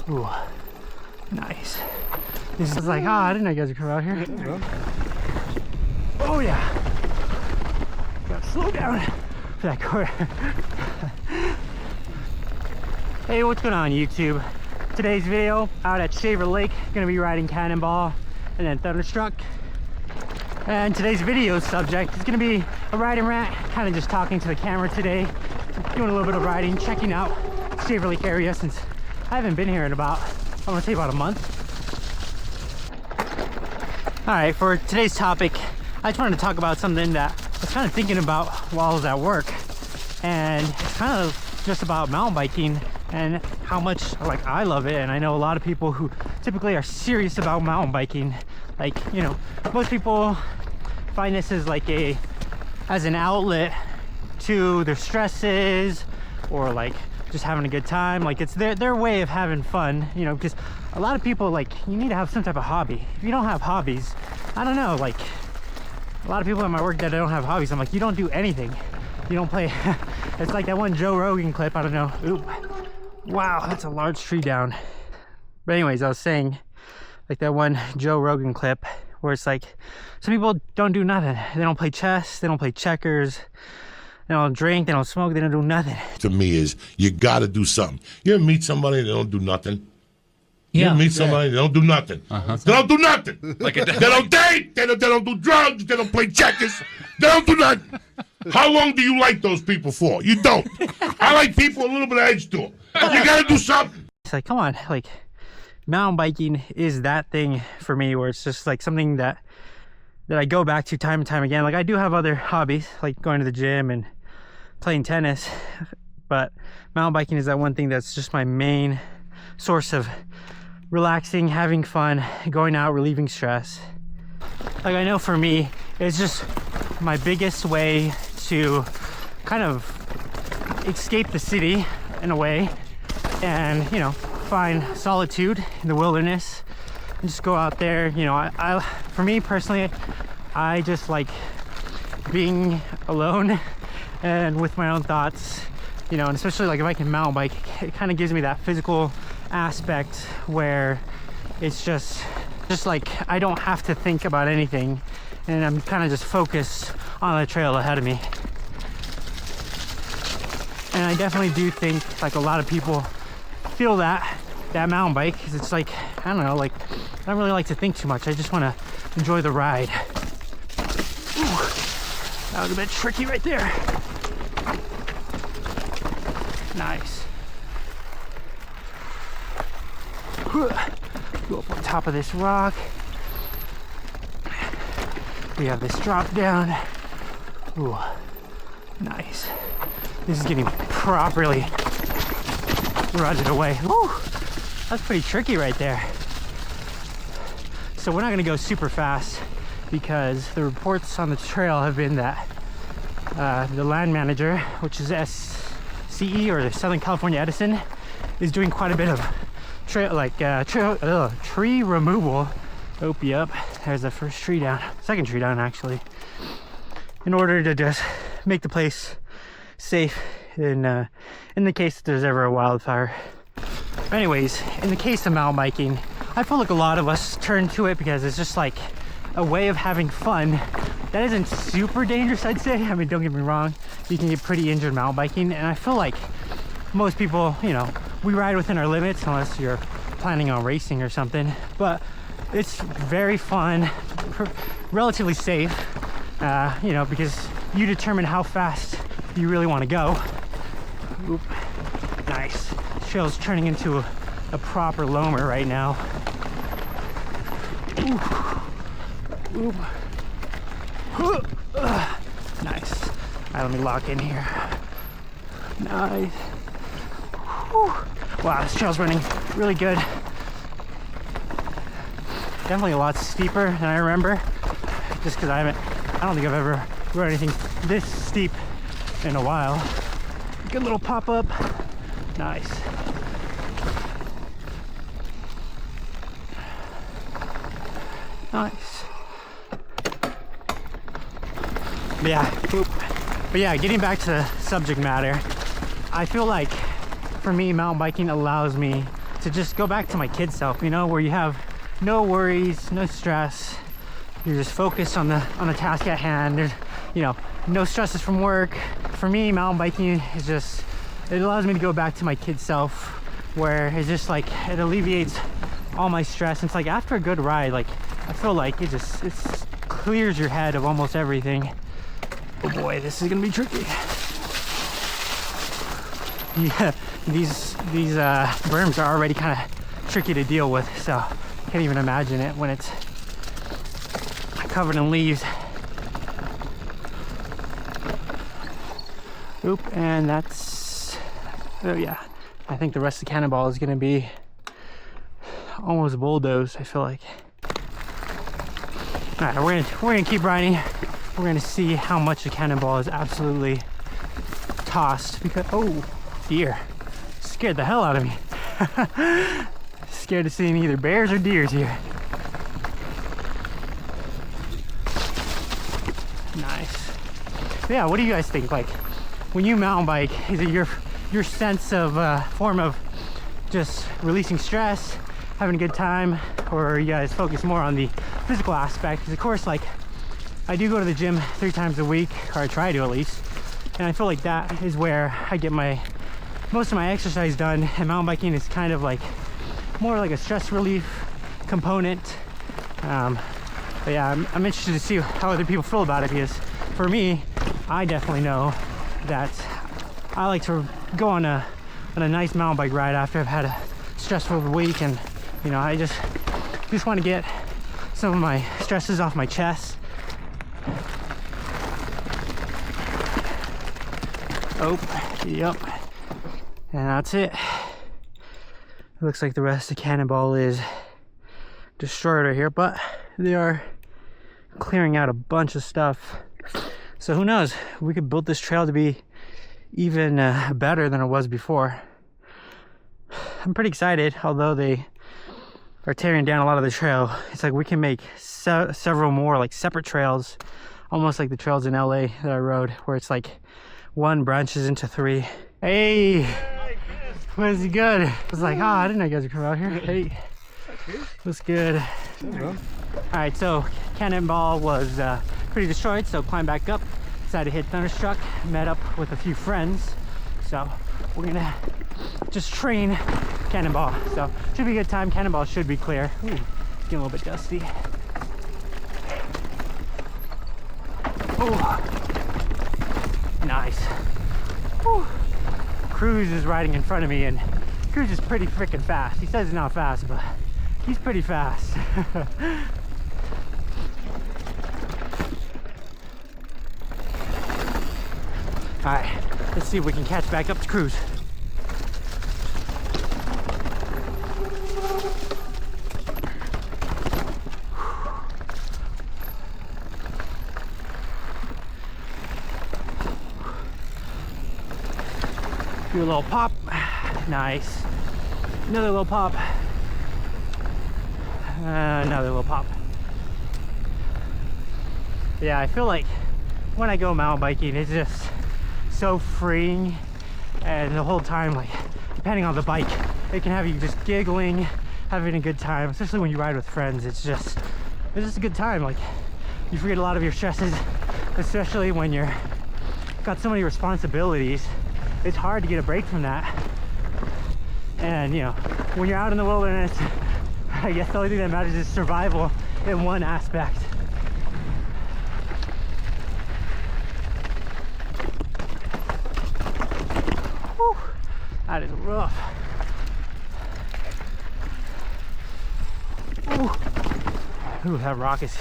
Ooh, nice. This is like, oh, I didn't know you guys would come out here. Oh yeah. Gotta slow down for that corner. Hey, what's going on YouTube? Today's video out at Shaver Lake. Gonna be riding Cannonball and then Thunderstruck. And today's video subject is gonna be a ride and rant, kind of just talking to the camera today, doing a little bit of riding, checking out Shaver Lake area since I haven't been here in about, I want to say about a month. All right, for today's topic, I just wanted to talk about something that I was kind of thinking about while I was at work, and it's kind of just about mountain biking and how much like I love it. And I know a lot of people who typically are serious about mountain biking. Like, you know, most people find this as like as an outlet to their stresses, or like just having a good time. Like it's their way of having fun, you know, because a lot of people, like, you need to have some type of hobby. If you don't have hobbies, I don't know, like a lot of people at my work that don't have hobbies, I'm like, you don't do anything, you don't play. It's like that one Joe Rogan clip, I don't know. Oop. Wow, that's a large tree down. But anyways, I was saying, like that one Joe Rogan clip where it's like, some people don't do nothing. They don't play chess, they don't play checkers, they don't drink, they don't smoke, they don't do nothing. To me is, you gotta do something. You ever meet somebody that don't do nothing? You Yeah. ever meet somebody that don't do nothing? They don't do nothing. Like They don't date, they don't do drugs, they don't play checkers, they don't do nothing. How long do you like those people for? You don't. I like people with a little bit of edge to them. You gotta do something. It's like, come on, like mountain biking is that thing for me where it's just like something that I go back to time and time again. Like I do have other hobbies like going to the gym and playing tennis, but mountain biking is that one thing that's just my main source of relaxing, having fun, going out, relieving stress. Like I know for me, it's just my biggest way to kind of escape the city in a way, and you know, find solitude in the wilderness and just go out there. You know, I for me personally, I just like being alone and with my own thoughts, you know. And especially like if I can mountain bike, it kind of gives me that physical aspect where it's just like I don't have to think about anything, and I'm kind of just focused on the trail ahead of me. And I definitely do think like a lot of people feel that mountain bike, because it's like, I don't know, like I don't really like to think too much. I just want to enjoy the ride. Ooh, that was a bit tricky right there. Nice. Go up on top of this rock. We have this drop down. Ooh, nice. This is getting properly rutted away. Ooh, that's pretty tricky right there. So we're not gonna go super fast because the reports on the trail have been that the land manager, which is SCE, or the Southern California Edison, is doing quite a bit of tree removal. Oh, yep, there's the first tree down, second tree down actually, in order to just make the place safe in the case that there's ever a wildfire. Anyways, in the case of mountain biking, I feel like a lot of us turn to it because it's just like a way of having fun that isn't super dangerous, I'd say. I mean, don't get me wrong, you can get pretty injured mountain biking, and I feel like most people, you know, we ride within our limits unless you're planning on racing or something, but it's very fun, relatively safe, you know, because you determine how fast you really want to go. Oop. Nice. Trail's turning into a proper loamer right now. Oop. Oop. Nice. All right, let me lock in here. Nice. Whew. Wow, this trail's running really good. Definitely a lot steeper than I remember, just because I don't think I've ever rode anything this steep in a while. Good little pop-up. Nice. Nice. But yeah, getting back to the subject matter, I feel like for me, mountain biking allows me to just go back to my kid self, you know, where you have no worries, no stress. You're just focused on the task at hand. There's, you know, no stresses from work. For me, mountain biking is just, it allows me to go back to my kid self, where it's just like, it alleviates all my stress. It's like after a good ride, like I feel like it clears your head of almost everything. Oh boy, this is gonna be tricky. Yeah, these berms are already kind of tricky to deal with, so I can't even imagine it when it's covered in leaves. Oop, and that's, oh yeah, I think the rest of the Cannonball is gonna be almost bulldozed, I feel like. All right, we're gonna keep riding. We're gonna see how much the Cannonball is absolutely tossed, because, oh deer, scared the hell out of me. Scared of seeing either bears or deers here. Nice. Yeah, what do you guys think? Like, when you mountain bike, is it your sense of form of just releasing stress, having a good time, or you guys focus more on the physical aspect? Because of course, like, I do go to the gym 3 times a week, or I try to at least, and I feel like that is where I get most of my exercise done, and mountain biking is kind of like more like a stress relief component. But yeah, I'm interested to see how other people feel about it, because for me, I definitely know that I like to go on a nice mountain bike ride after I've had a stressful week, and you know, I just want to get some of my stresses off my chest. Oh, yep, and that's it. It looks like the rest of the Cannonball is destroyed right here, but they are clearing out a bunch of stuff. So who knows, we could build this trail to be even better than it was before. I'm pretty excited, although they are tearing down a lot of the trail. It's like we can make several more like separate trails, almost like the trails in LA that I rode, where it's like one branches into 3. Hey, was it good? I was like, oh, I didn't know you guys would come out here. Hey, what's good? All right, so Cannonball was pretty destroyed, so climbed back up, decided to hit Thunderstruck, met up with a few friends, so we're gonna just train Cannonball. So should be a good time. Cannonball should be clear. Ooh, getting a little bit dusty. Oh, nice. Whew. Cruz is riding in front of me, and Cruz is pretty freaking fast. He says he's not fast, but he's pretty fast. All right, let's see if we can catch back up to Cruz. Do a little pop. Nice. Another little pop. Another little pop. Yeah, I feel like when I go mountain biking, it's just so freeing, and the whole time, like, depending on the bike, it can have you just giggling, having a good time, especially when you ride with friends. It's just a good time. Like, you forget a lot of your stresses, especially when you're got so many responsibilities. It's hard to get a break from that. And you know, when you're out in the wilderness, I guess the only thing that matters is survival in one aspect. Whew, that is rough. Ooh, that rock is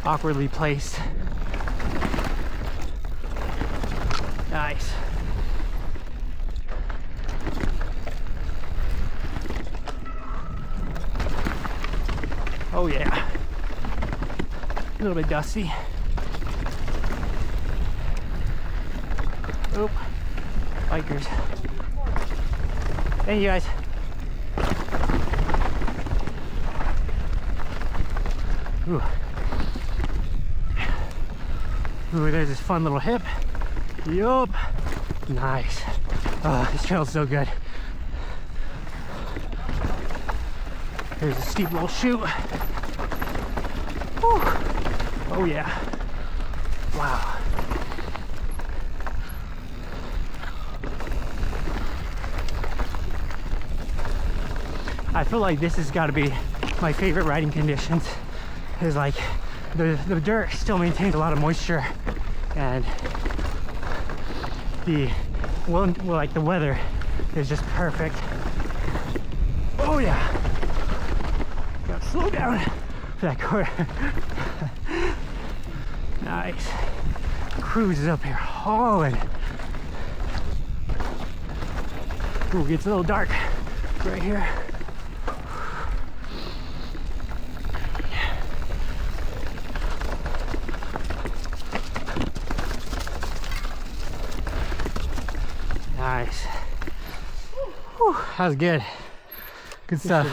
awkwardly placed. Nice. Oh yeah, a little bit dusty. Oop, bikers. Thank you guys. Ooh. Ooh, there's this fun little hip. Yup. Nice. Oh, this trail's so good. There's a steep little chute. Whew. Oh yeah. Wow. I feel like this has got to be my favorite riding conditions. Is like the dirt still maintains a lot of moisture, and the like the weather is just perfect. Oh yeah. Gotta slow down for that corner. Nice. Cruise is up here hauling. Ooh, gets a little dark right here. Nice. Whew, that was good. Good stuff.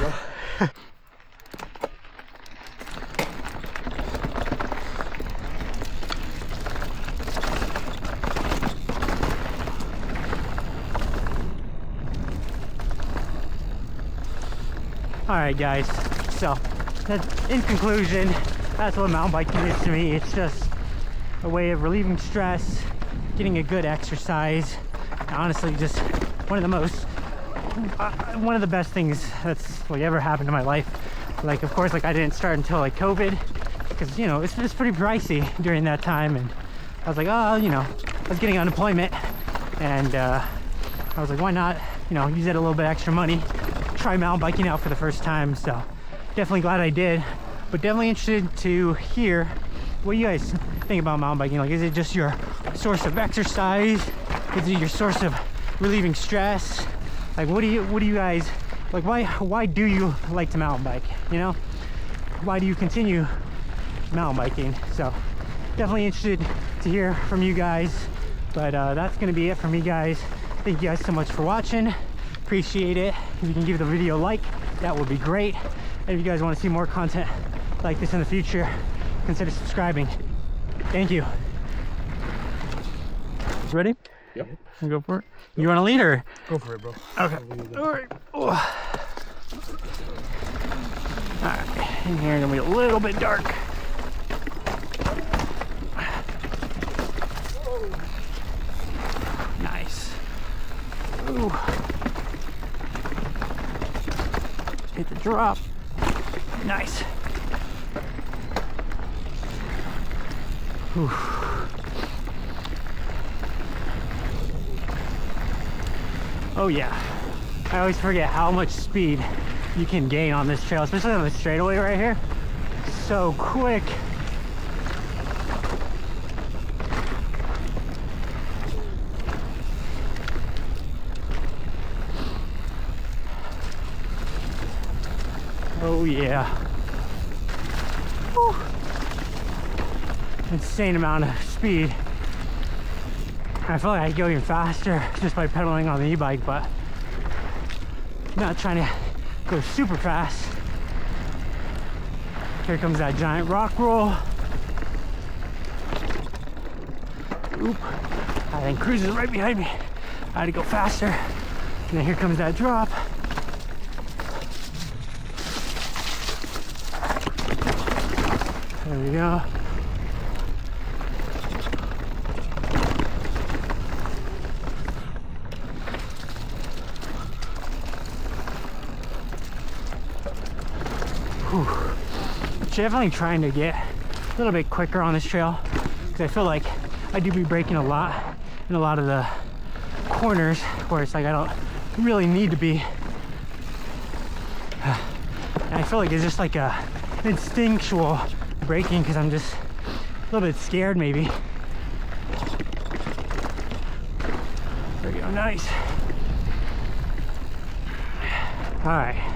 Alright guys, so in conclusion, that's what mountain biking is to me. It's just a way of relieving stress, getting a good exercise. Honestly, just one of the best things that's like ever happened to my life. Like, of course, like I didn't start until like COVID, because you know it's pretty pricey during that time, and I was like, oh, you know, I was getting unemployment, and I was like, why not, you know, use that a little bit extra money, try mountain biking out for the first time. So definitely glad I did, but definitely interested to hear what you guys think about mountain biking. Like, is it just your source of exercise? Is it your source of relieving stress? Like, what do you guys like? Why do you like to mountain bike? You know, why do you continue mountain biking? So definitely interested to hear from you guys. But that's gonna be it for me, guys. Thank you guys so much for watching. Appreciate it. If you can give the video a like, that would be great. And if you guys want to see more content like this in the future, consider subscribing. Thank you. Ready? Yep. You go for it. You want to lead or? Go for it, bro. Okay. All right. All right. In here, gonna be a little bit dark. Nice. Ooh. Hit the drop. Nice. Whew. Oh yeah, I always forget how much speed you can gain on this trail, especially on the straightaway right here. So quick. Oh yeah. Whew. Insane amount of speed. I feel like I go even faster just by pedaling on the e-bike, but I'm not trying to go super fast. Here comes that giant rock roll. Oop. I think Cruz is right behind me. I had to go faster. And then here comes that drop. There we go. Definitely trying to get a little bit quicker on this trail, because I feel like I do be braking a lot in a lot of the corners where it's like I don't really need to be. And I feel like it's just like a instinctual braking, because I'm just a little bit scared maybe. There we go, nice. All right,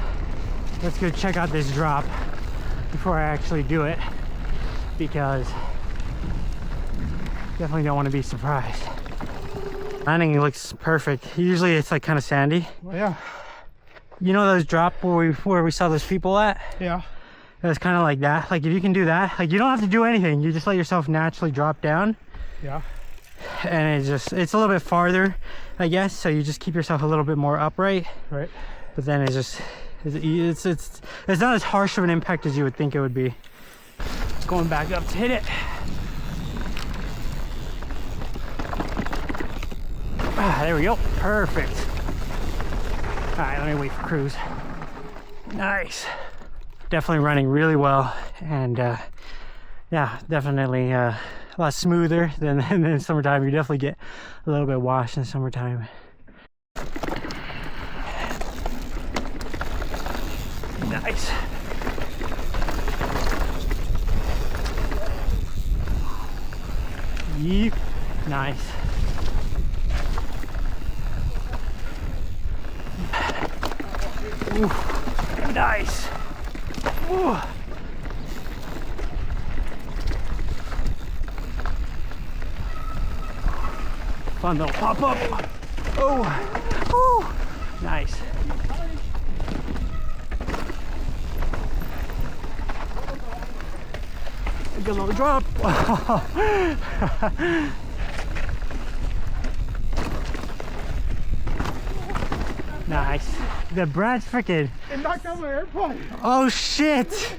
let's go check out this drop before I actually do it, because definitely don't want to be surprised. Landing looks perfect. Usually it's like kind of sandy. Well, yeah. You know those drop where we saw those people at? Yeah. It was kind of like that. Like if you can do that, like you don't have to do anything. You just let yourself naturally drop down. Yeah. And it's a little bit farther, I guess. So you just keep yourself a little bit more upright. Right. But then it's just It's not as harsh of an impact as you would think it would be. Going back up to hit it. Ah, there we go. Perfect. All right, let me wait for cruise. Nice. Definitely running really well, and yeah, definitely a lot smoother than in summertime. You definitely get a little bit washed in summertime. Nice. Yeep. Nice. Ooh. Nice. Ooh. Fun little pop up. Oh. Ooh. Nice. A good little drop. Nice. The Brad's freaking. It knocked out my airplane. Oh shit.